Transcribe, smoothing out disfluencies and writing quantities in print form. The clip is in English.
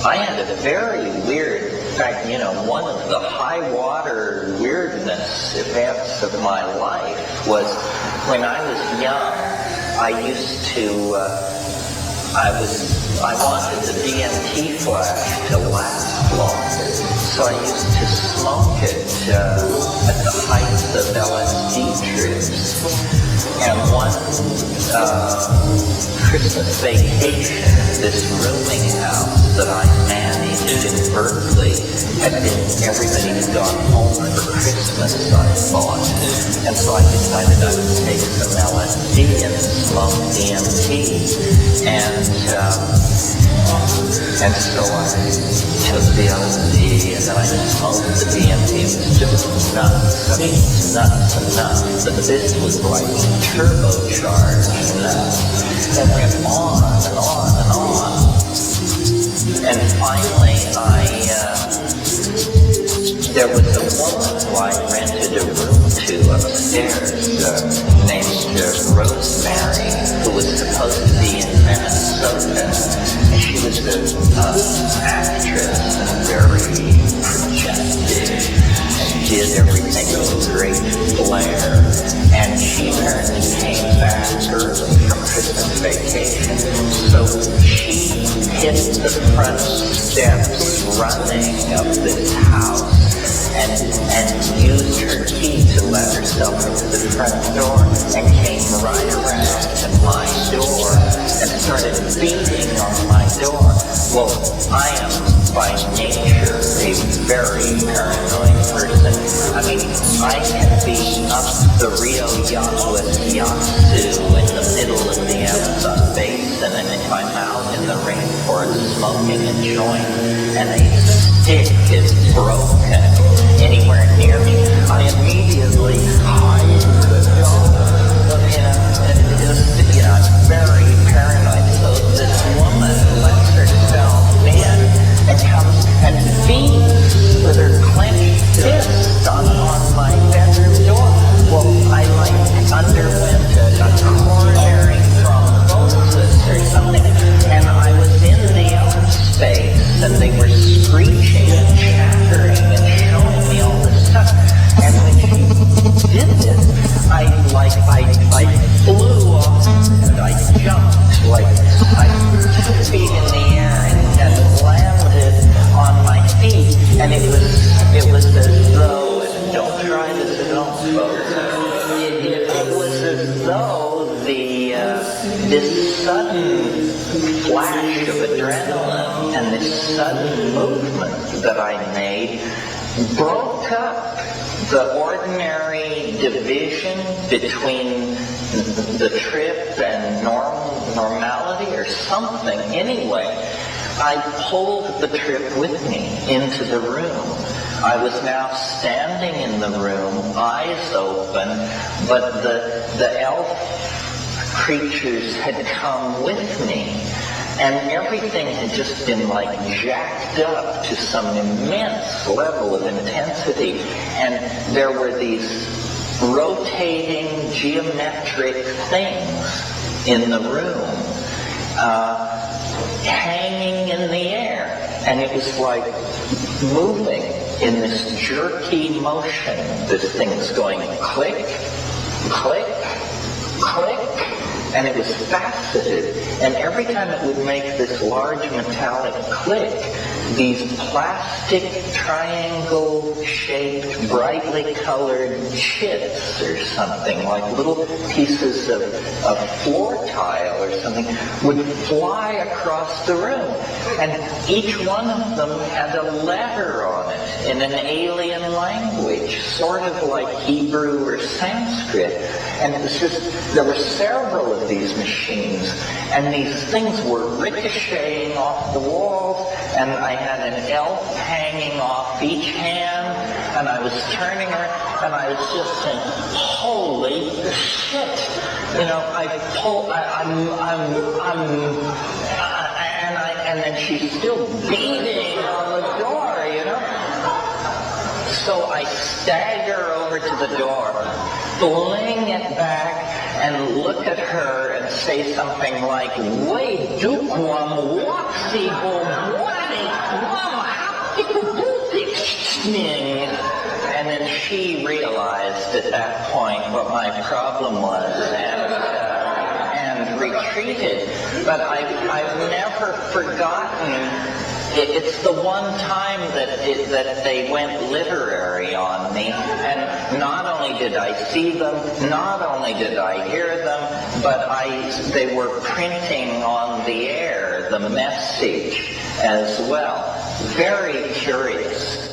I had a very weird, in fact, one of the high water weirdness events of my life was when I was young. I used to, I wanted the DMT flash to last longer, so I used to smoke it at the height of LSD trips. And one Christmas vacation, this rooming house that I managed in Berkeley everybody had gone home for Christmas, I thought. And so I decided I would take some LSD and smoke DMT. And so I took the LSD and then I smoked the DMT. It was just nuts. I mean, nuts and nuts. But this was like turbocharged nuts. And went on and on and on. And finally there was a woman who I rented a room to upstairs named Rosemary, who was supposed to be in Minnesota. And she was an actress and very projected and did everything with great flair. And she apparently came back early from Christmas vacation. So she hit the front steps running of this house and used her key to let herself into the front door and came right around to my door and started beating on my door. Well, I am by nature a very paranoid person. I mean, I can be up the Rio Yasu in the middle of the Amazon basin, and if I'm out in the rainforest smoking a joint and a stick is broken anywhere near me, I immediately hide the door. I'm very paranoid. So this woman lets herself in and comes and beats with her clenched fist on my bedroom door. Well, I underwent a coronary thrombosis or something, and I was in the space, and they were screeching and chattering and showing me all this stuff. And when she did this, I flew off and I jumped like I 2 feet in the air and landed on my feet. And it was as though, and don't try this at home, folks. It was as though this sudden flash of adrenaline and this sudden movement that I made broke up the ordinary division between the trip and normality or something. Anyway, I pulled the trip with me into the room. I was now standing in the room, eyes open, but the elf creatures had come with me. And everything had just been like jacked up to some immense level of intensity. And there were these rotating geometric things in the room, hanging in the air. And it was like moving in this jerky motion. This thing was going click, click, click. And it was faceted, and every time it would make this large metallic click, these plastic triangle-shaped, brightly colored chips or something, like little pieces of floor tile or something, would fly across the room. And each one of them had a letter on it in an alien language, sort of like Hebrew or Sanskrit. And it was just, there were several of these machines, and these things were ricocheting off the walls, and I had an elf hanging off each hand, and I was turning her, and I was just saying, holy shit! And then she's still beating on the door, So I stagger over to the door, fling it back, and look at her and say something like, "Wait, dukwam, waxi, wani And then she realized at that point what my problem was and retreated. But I've never forgotten. It's the one time that they went literary on me, and not only did I see them, not only did I hear them, but they were printing on the air the message as well. Very curious.